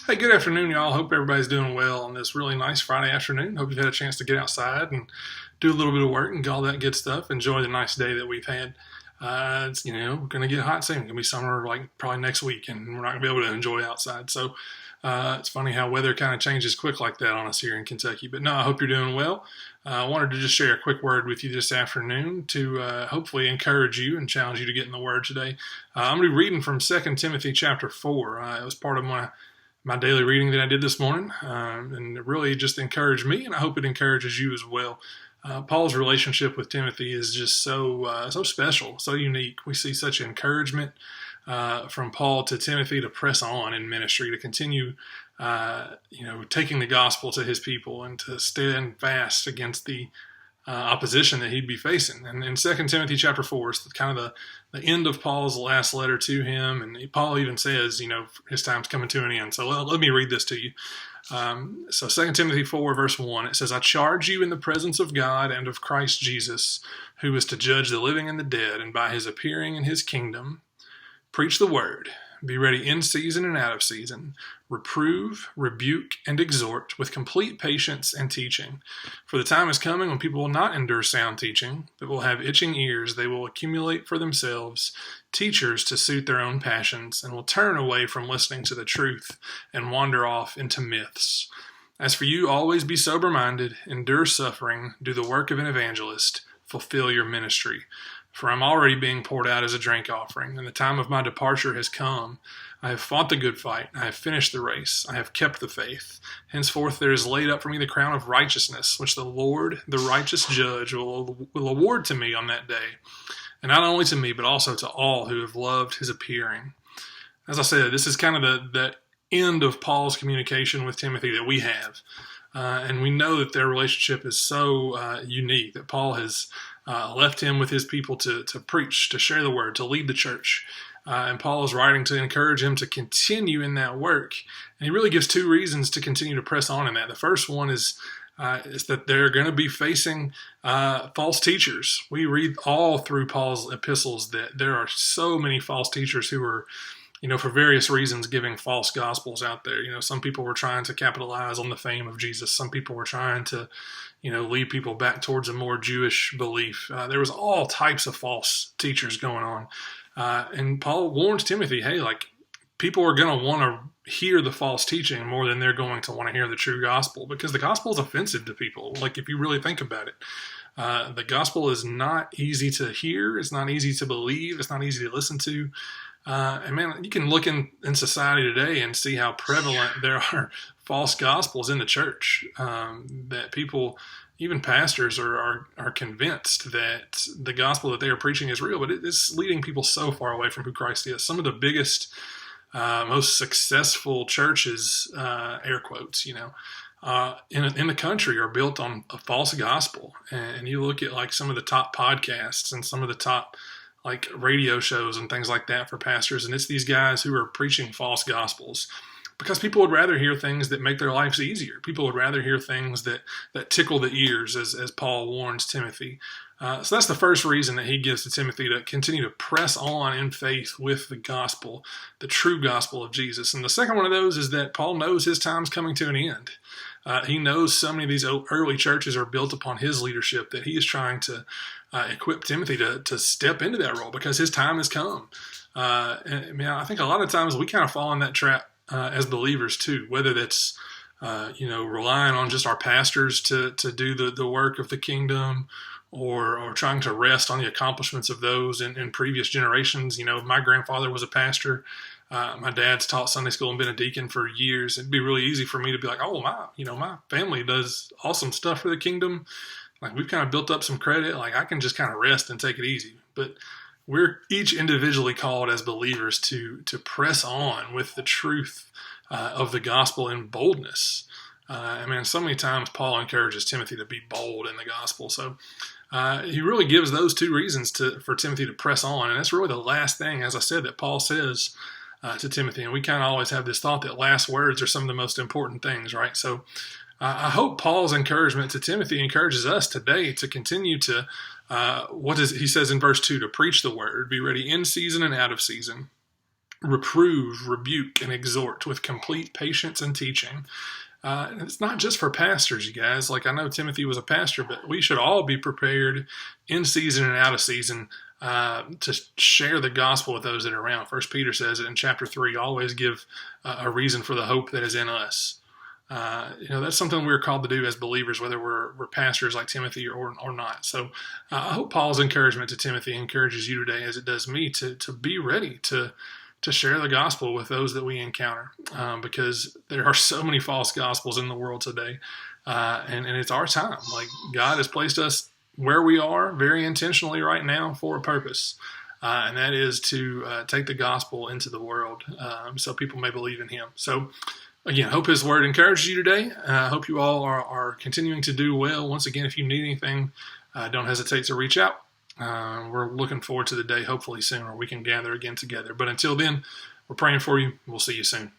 Hey, good afternoon, y'all. Hope everybody's doing well on this really nice Friday afternoon. Hope you've had a chance to get outside and do a little bit of work and all that good stuff. Enjoy the nice day that we've had. It's going to get hot soon. It's going to be summer like probably next week, and we're not going to be able to enjoy outside. So it's funny how weather kind of changes quick like that on us here in Kentucky. But no, I hope you're doing well. I wanted to just share a quick word with you this afternoon to hopefully encourage you and challenge you to get in the Word today. I'm going to be reading from 2 Timothy chapter 4. It was part of my daily reading that I did this morning, and it really just encouraged me, and I hope it encourages you as well. Paul's relationship with Timothy is just so special, so unique. We see such encouragement from Paul to Timothy to press on in ministry, to continue, taking the gospel to his people, and to stand fast against the opposition that he'd be facing. And in 2 Timothy chapter 4 is kind of the end of Paul's last letter to him. And Paul even says, his time's coming to an end. So let me read this to you. So 2 Timothy 4 verse 1, it says, I charge you in the presence of God and of Christ Jesus, who is to judge the living and the dead, and by his appearing in his kingdom, preach the word. Be ready in season and out of season. Reprove, rebuke, and exhort with complete patience and teaching. For the time is coming when people will not endure sound teaching, but will have itching ears. They will accumulate for themselves teachers to suit their own passions, and will turn away from listening to the truth and wander off into myths. As for you, always be sober-minded, endure suffering, do the work of an evangelist, fulfill your ministry. For I'm already being poured out as a drink offering, and the time of my departure has come. I have fought the good fight, I have finished the race, I have kept the faith. Henceforth there is laid up for me the crown of righteousness, which the Lord, the righteous judge, will award to me on that day. And not only to me, but also to all who have loved his appearing. As I said, this is kind of the end of Paul's communication with Timothy that we have. And we know that their relationship is so unique that Paul has left him with his people to preach, to share the word, to lead the church. And Paul is writing to encourage him to continue in that work. And he really gives two reasons to continue to press on in that. The first one is that they're going to be facing false teachers. We read all through Paul's epistles that there are so many false teachers who are, for various reasons, giving false gospels out there. Some people were trying to capitalize on the fame of Jesus. Some people were trying to, lead people back towards a more Jewish belief. There was all types of false teachers going on. And Paul warns Timothy, hey, people are going to want to hear the false teaching more than they're going to want to hear the true gospel, because the gospel is offensive to people. If you really think about it, the gospel is not easy to hear. It's not easy to believe. It's not easy to listen to. And man, you can look in society today and see how prevalent there are false gospels in the church, that people, even pastors, are convinced that the gospel that they are preaching is real, but it is leading people so far away from who Christ is. Some of the biggest, most successful churches, air quotes, in the country are built on a false gospel. And you look at some of the top podcasts and some of the top radio shows and things like that for pastors, and it's these guys who are preaching false gospels because people would rather hear things that make their lives easier. People would rather hear things that tickle the ears, as Paul warns Timothy. So that's the first reason that he gives to Timothy, to continue to press on in faith with the gospel, the true gospel of Jesus. And the second one of those is that Paul knows his time's coming to an end. He knows so many of these early churches are built upon his leadership that he is trying to equip Timothy to step into that role, because his time has come. I think a lot of times we kind of fall in that trap as believers too, whether that's relying on just our pastors to do the work of the kingdom, or trying to rest on the accomplishments of those in previous generations. My grandfather was a pastor. My dad's taught Sunday school and been a deacon for years. It'd be really easy for me to be like, oh, my family does awesome stuff for the kingdom. We've kind of built up some credit. I can just kind of rest and take it easy. But we're each individually called as believers to press on with the truth of the gospel in boldness. So many times Paul encourages Timothy to be bold in the gospel. So he really gives those two reasons for Timothy to press on. And that's really the last thing, as I said, that Paul says to Timothy. And we kind of always have this thought that last words are some of the most important things, right? So I hope Paul's encouragement to Timothy encourages us today to continue to, he says in verse 2, to preach the word, be ready in season and out of season. reprove, rebuke, and exhort with complete patience and teaching. And it's not just for pastors, you guys. Like, I know Timothy was a pastor, but we should all be prepared in season and out of season to share the gospel with those that are around. First Peter says it in chapter 3, always give a reason for the hope that is in us. That's something we're called to do as believers, whether we're pastors like Timothy or not. So I hope Paul's encouragement to Timothy encourages you today, as it does me, to be ready to share the gospel with those that we encounter, because there are so many false gospels in the world today, and it's our time. Like, God has placed us where we are very intentionally right now for a purpose, and that is to take the gospel into the world, so people may believe in Him. So again, hope His word encourages you today. I hope you all are continuing to do well. Once again, if you need anything, don't hesitate to reach out. We're looking forward to the day, hopefully soon, where we can gather again together. But until then, we're praying for you. We'll see you soon.